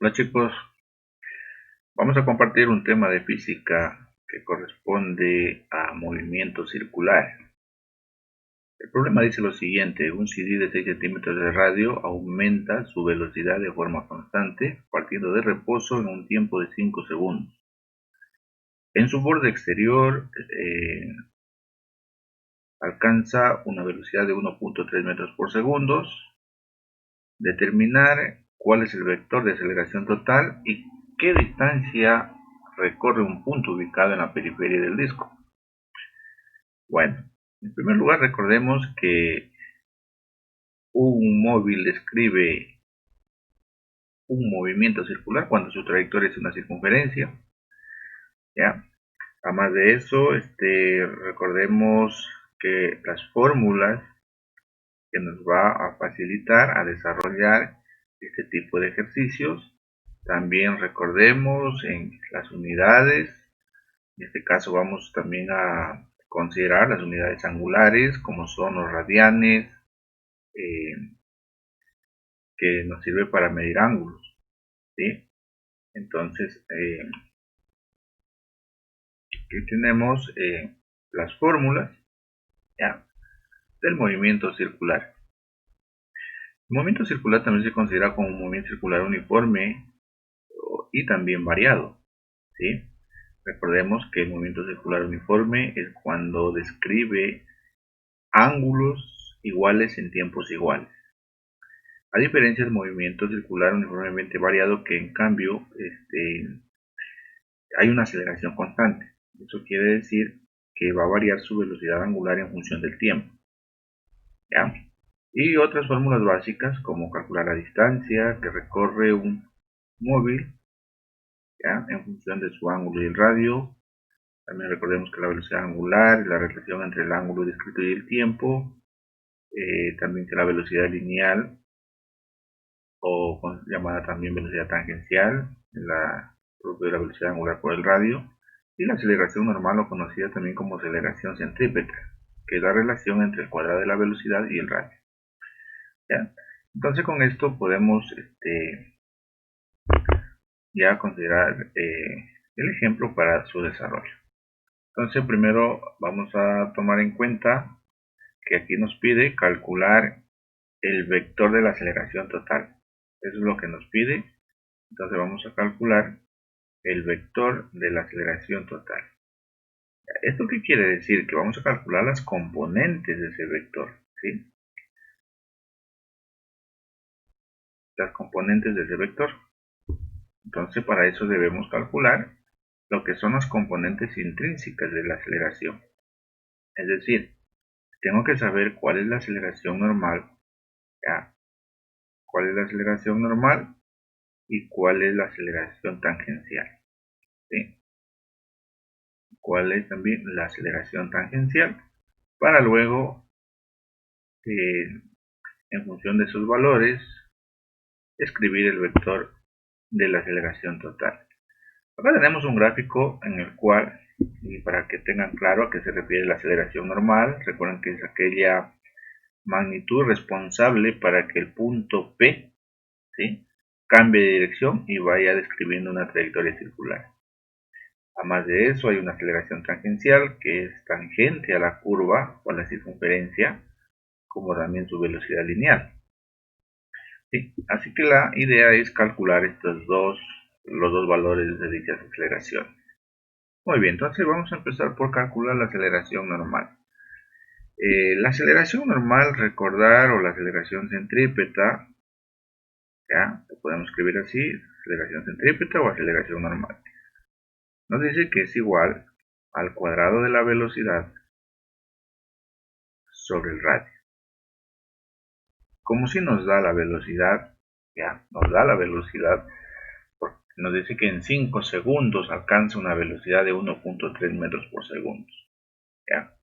Hola chicos, vamos a compartir un tema de física que corresponde a movimiento circular. El problema dice lo siguiente: un CD de 6 centímetros de radio aumenta su velocidad de forma constante partiendo de reposo en un tiempo de 5 segundos. En su borde exterior alcanza una velocidad de 1.3 metros por segundo. Determinar cuál es el vector de aceleración total y qué distancia recorre un punto ubicado en la periferia del disco. Bueno, en primer lugar recordemos que un móvil describe un movimiento circular cuando su trayectoria es una circunferencia. ¿Ya? Además de eso, recordemos que las fórmulas que nos va a facilitar a desarrollar este tipo de ejercicios. También recordemos en las unidades. En este caso vamos también a considerar las unidades angulares como son los radianes, eh, que nos sirve para medir ángulos, ¿sí? Entonces aquí tenemos las fórmulas, ¿ya?, del movimiento circular. El movimiento circular también se considera como un movimiento circular uniforme y también variado, ¿sí? Recordemos que el movimiento circular uniforme es cuando describe ángulos iguales en tiempos iguales, a diferencia del movimiento circular uniformemente variado, que en cambio hay una aceleración constante. Eso quiere decir que va a variar su velocidad angular en función del tiempo, ¿ya? Y otras fórmulas básicas como calcular la distancia que recorre un móvil, ¿ya?, en función de su ángulo y el radio. También recordemos que la velocidad angular es la relación entre el ángulo descrito y el tiempo. También que la velocidad lineal, o llamada también velocidad tangencial, la propia de la velocidad angular por el radio. Y la aceleración normal, o conocida también como aceleración centrípeta, que es la relación entre el cuadrado de la velocidad y el radio, ¿ya? Entonces con esto podemos ya considerar el ejemplo para su desarrollo. Entonces primero vamos a tomar en cuenta que aquí nos pide calcular el vector de la aceleración total. Eso es lo que nos pide. Entonces vamos a calcular el vector de la aceleración total. ¿Esto qué quiere decir? Que vamos a calcular las componentes de ese vector, ¿sí? Las componentes de ese vector. Entonces para eso debemos calcular lo que son las componentes intrínsecas de la aceleración. Es decir, tengo que saber cuál es la aceleración normal, ¿ya?, cuál es la aceleración normal y cuál es la aceleración tangencial, ¿sí? Cuál es también la aceleración tangencial, para luego en función de sus valores escribir el vector de la aceleración total. Acá tenemos un gráfico en el cual, y para que tengan claro a qué se refiere la aceleración normal, recuerden que es aquella magnitud responsable para que el punto P, ¿sí?, cambie de dirección y vaya describiendo una trayectoria circular. Además de eso, hay una aceleración tangencial, que es tangente a la curva o a la circunferencia, como también su velocidad lineal, ¿sí? Así que la idea es calcular los dos valores de dichas aceleraciones. Muy bien, entonces vamos a empezar por calcular la aceleración normal. La aceleración normal, recordar, o la aceleración centrípeta, ¿ya?, lo podemos escribir así: aceleración centrípeta o aceleración normal. Nos dice que es igual al cuadrado de la velocidad sobre el radio. Como si nos da la velocidad, ya, nos da la velocidad, porque nos dice que en 5 segundos alcanza una velocidad de 1.3 metros por segundo, ¿ya?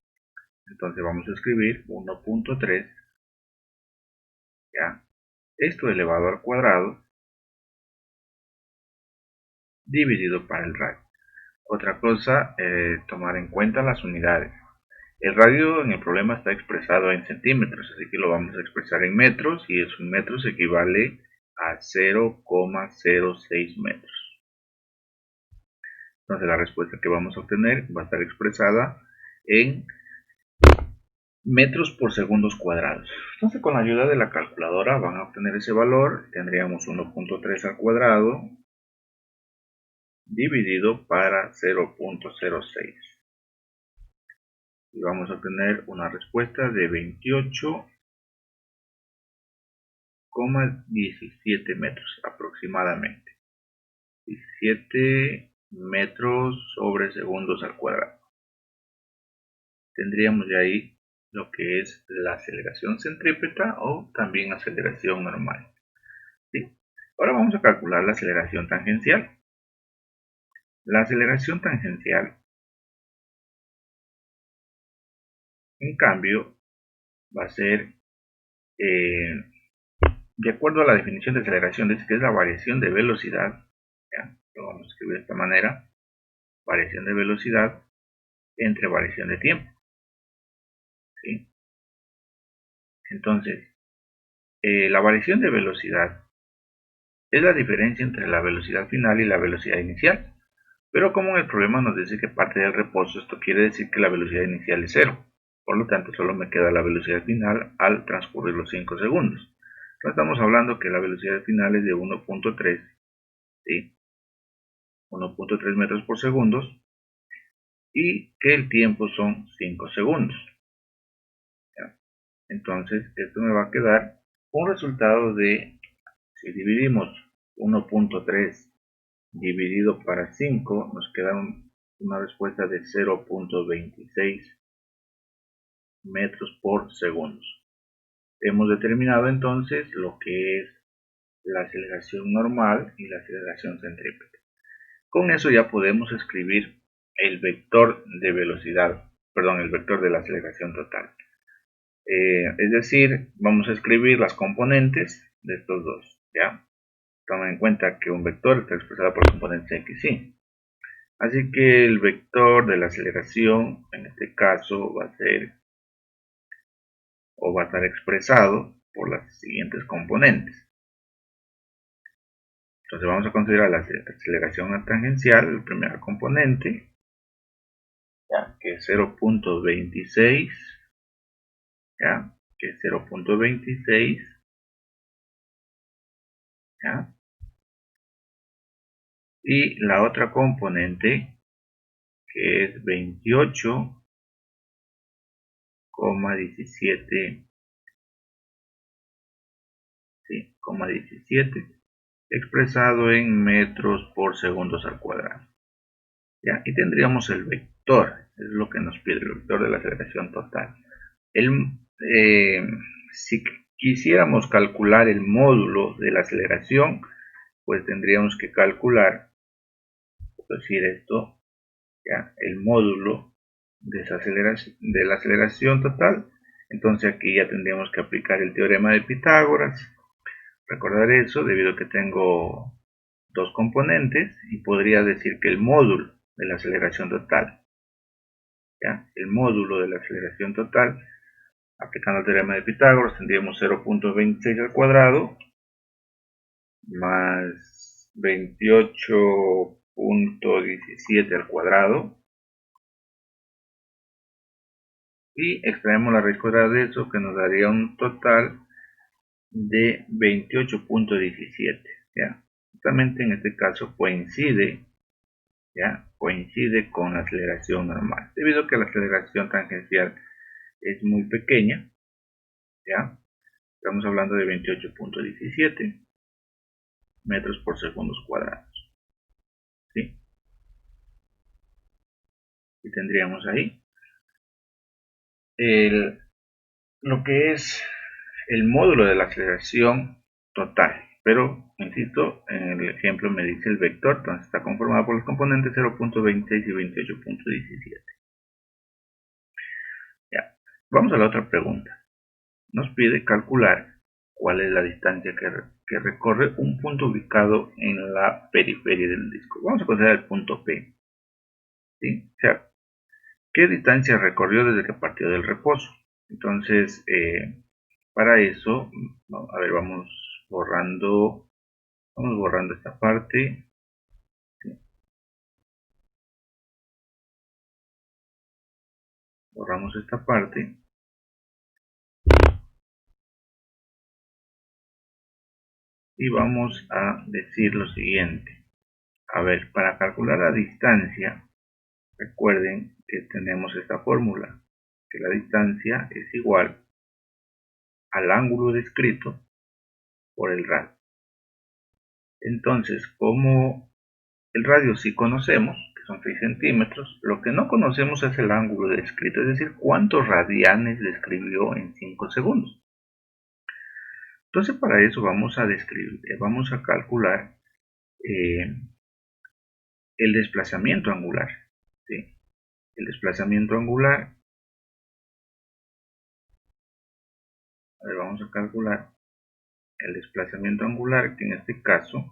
Entonces vamos a escribir 1.3, ¿ya?, esto elevado al cuadrado dividido para el radio. Otra cosa, tomar en cuenta las unidades. El radio en el problema está expresado en centímetros, así que lo vamos a expresar en metros, y eso en metros equivale a 0,06 metros. Entonces la respuesta que vamos a obtener va a estar expresada en metros por segundos cuadrados. Entonces con la ayuda de la calculadora van a obtener ese valor. Tendríamos 1.3 al cuadrado dividido para 0.06. Y vamos a obtener una respuesta de 28,17 metros aproximadamente. 17 metros sobre segundos al cuadrado. Tendríamos ya ahí lo que es la aceleración centrípeta o también aceleración normal. ¿Sí? Ahora vamos a calcular la aceleración tangencial. La aceleración tangencial, en cambio, va a ser, de acuerdo a la definición de aceleración, dice que es la variación de velocidad, ¿ya? Lo vamos a escribir de esta manera, variación de velocidad entre variación de tiempo. ¿Sí? Entonces, la variación de velocidad es la diferencia entre la velocidad final y la velocidad inicial. Pero como en el problema nos dice que parte del reposo, esto quiere decir que la velocidad inicial es 0. Por lo tanto, solo me queda la velocidad final al transcurrir los 5 segundos. Entonces estamos hablando que la velocidad final es de 1.3, ¿sí? 1.3 metros por segundo y que el tiempo son 5 segundos. ¿Ya? Entonces, esto me va a quedar un resultado de, si dividimos 1.3 dividido para 5, nos queda una respuesta de 0.26 metros por segundo. Hemos determinado entonces lo que es la aceleración normal y la aceleración centrípeta. Con eso ya podemos escribir el vector de velocidad, perdón, el vector de la aceleración total. Es decir, vamos a escribir las componentes de estos dos, ¿ya? Tomen en cuenta que un vector está expresado por componentes x y y. Así que el vector de la aceleración, en este caso, va a ser o va a estar expresado por las siguientes componentes. Entonces vamos a considerar la aceleración tangencial, el primer componente, ¿ya? Que es 0.26, ¿ya? Que es 0.26, ¿ya? Y la otra componente, que es 28,17, ¿sí? 17, expresado en metros por segundos al cuadrado. ¿Ya? Y tendríamos el vector, es lo que nos pide, el vector de la aceleración total. Si quisiéramos calcular el módulo de la aceleración, pues tendríamos que calcular, por decir esto, ¿ya? El módulo de la aceleración total. Entonces aquí ya tendríamos que aplicar el teorema de Pitágoras. Recordar eso debido a que tengo dos componentes y podría decir que el módulo de la aceleración total, ¿ya? El módulo de la aceleración total, aplicando el teorema de Pitágoras, tendríamos 0.26 al cuadrado más 28.17 al cuadrado y extraemos la raíz cuadrada de eso, que nos daría un total de 28.17, ¿ya? Justamente en este caso coincide, ¿ya? Coincide con la aceleración normal, debido a que la aceleración tangencial es muy pequeña, ¿ya? Estamos hablando de 28.17 metros por segundos cuadrados, ¿sí? Y tendríamos ahí lo que es el módulo de la aceleración total. Pero, insisto, en el ejemplo me dice el vector, entonces está conformado por los componentes 0.26 y 28.17. Ya. Vamos a la otra pregunta. Nos pide calcular cuál es la distancia que recorre un punto ubicado en la periferia del disco. Vamos a considerar el punto P. ¿Sí? O sea, ¿qué distancia recorrió desde que partió del reposo? Entonces, para eso, a ver, vamos borrando Vamos borrando esta parte. Borramos esta parte. Y vamos a decir lo siguiente. A ver, para calcular la distancia, recuerden que tenemos esta fórmula, que la distancia es igual al ángulo descrito por el radio. Entonces, como el radio sí conocemos, que son 6 centímetros, lo que no conocemos es el ángulo descrito, es decir, cuántos radianes describió en 5 segundos. Entonces, para eso vamos a calcular el desplazamiento angular. ¿Sí? El desplazamiento angular, a ver, vamos a calcular el desplazamiento angular, que en este caso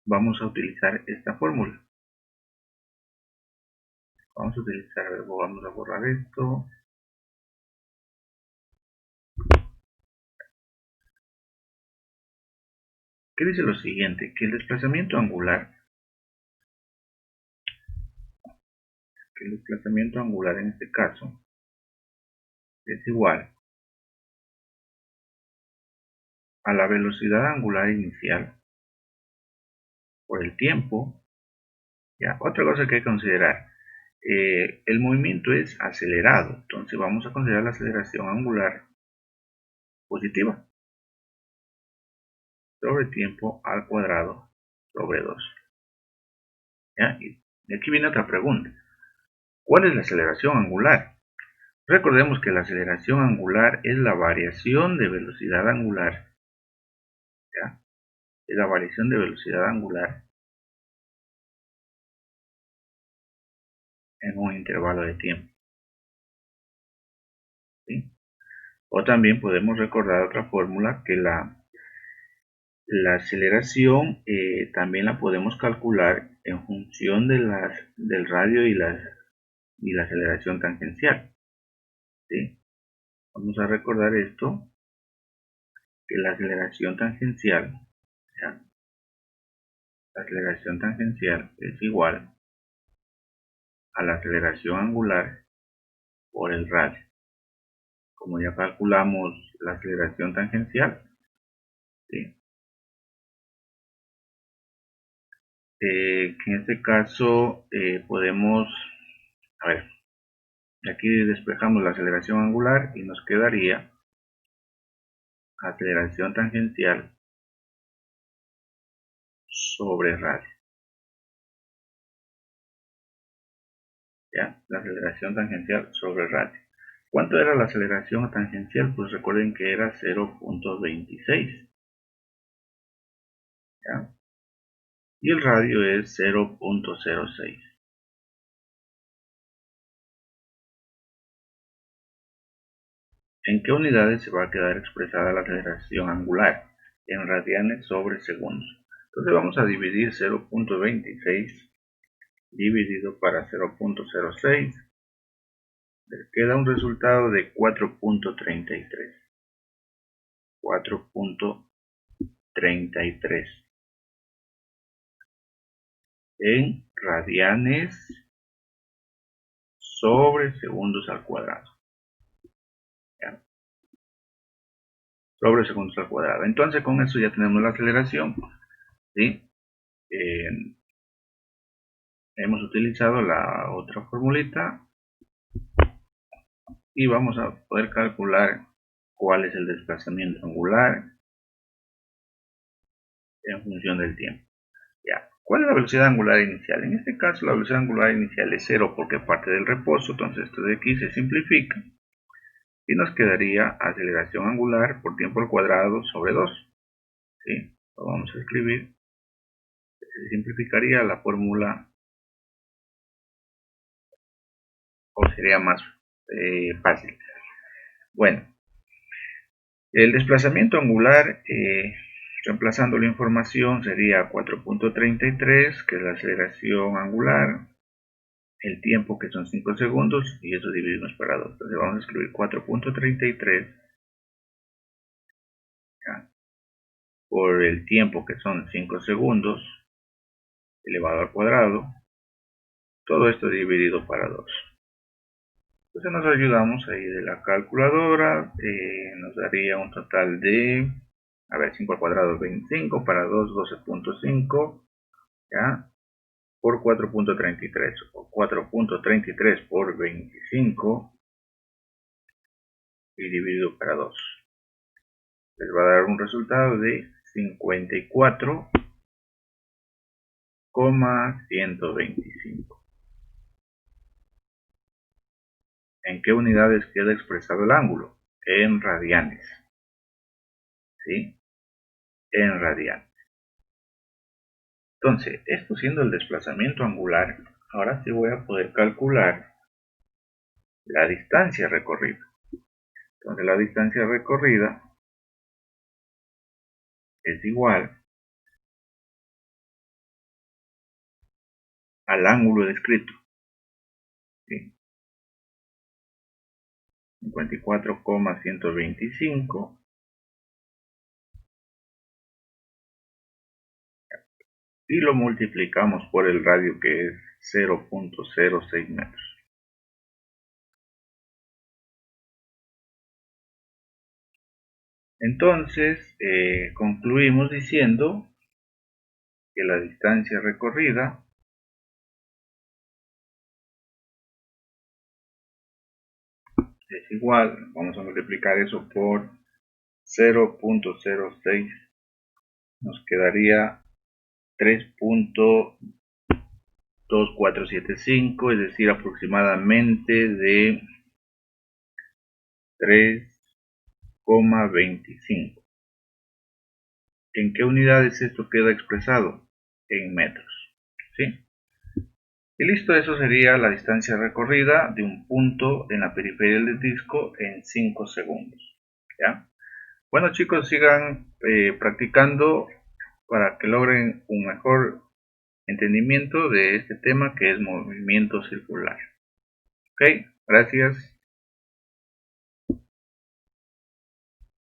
vamos a utilizar esta fórmula. Vamos a borrar esto. Que dice lo siguiente, que el desplazamiento angular en este caso es igual a la velocidad angular inicial por el tiempo. Ya, otra cosa que hay que considerar, el movimiento es acelerado, entonces vamos a considerar la aceleración angular positiva sobre tiempo al cuadrado sobre 2. ¿Ya? Y aquí viene otra pregunta. ¿Cuál es la aceleración angular? Recordemos que la aceleración angular es la variación de velocidad angular. ¿Ya? Es la variación de velocidad angular en un intervalo de tiempo. ¿Sí? O también podemos recordar otra fórmula, que la aceleración también la podemos calcular en función de del radio y la aceleración tangencial. ¿Sí? Vamos a recordar esto, que la aceleración tangencial, ¿ya? La aceleración tangencial es igual a la aceleración angular por el radio. Como ya calculamos la aceleración tangencial, ¿sí? Que en este caso podemos, a ver, aquí despejamos la aceleración angular y nos quedaría aceleración tangencial sobre radio. ¿Ya? La aceleración tangencial sobre radio. ¿Cuánto era la aceleración tangencial? Pues recuerden que era 0.26. ¿Ya? Y el radio es 0.06. ¿En qué unidades se va a quedar expresada la aceleración angular? En radianes sobre segundos. Entonces vamos a dividir 0.26 dividido para 0.06. Les queda un resultado de 4.33. 4.33 en radianes sobre segundos al cuadrado. ¿Ya? Sobre segundos al cuadrado. Entonces con eso ya tenemos la aceleración. ¿Sí? Hemos utilizado la otra formulita y vamos a poder calcular cuál es el desplazamiento angular en función del tiempo. ¿Ya? ¿Cuál es la velocidad angular inicial? En este caso la velocidad angular inicial es 0 porque parte del reposo, entonces esto de aquí se simplifica y nos quedaría aceleración angular por tiempo al cuadrado sobre 2. ¿Sí? Lo vamos a escribir. Se simplificaría la fórmula, o sería más fácil. Bueno, el desplazamiento angular, reemplazando la información, sería 4.33, que es la aceleración angular, el tiempo, que son 5 segundos, y eso dividimos para 2. Entonces vamos a escribir 4.33 por el tiempo, que son 5 segundos, elevado al cuadrado. Todo esto dividido para 2. Entonces nos ayudamos ahí de la calculadora. Nos daría un total de, 5 al cuadrado es 25, para 2, 12.5, ¿ya? Por 4.33, o 4.33 por 25 y dividido para 2. Les va a dar un resultado de 54,125. ¿En qué unidades queda expresado el ángulo? En radianes. ¿Sí? En radianes. Entonces, esto siendo el desplazamiento angular, ahora sí voy a poder calcular la distancia recorrida. Entonces, la distancia recorrida es igual al ángulo descrito. ¿Sí? 54,125 y lo multiplicamos por el radio, que es 0.06 metros. Entonces, concluimos diciendo que la distancia recorrida es igual, vamos a multiplicar eso por 0.06, nos quedaría 3.2475, es decir, aproximadamente de 3,25. ¿En qué unidades esto queda expresado? En metros. ¿Sí? Y listo, eso sería la distancia recorrida de un punto en la periferia del disco en 5 segundos. ¿Ya? Bueno, chicos, sigan practicando para que logren un mejor entendimiento de este tema, que es movimiento circular. Ok, gracias.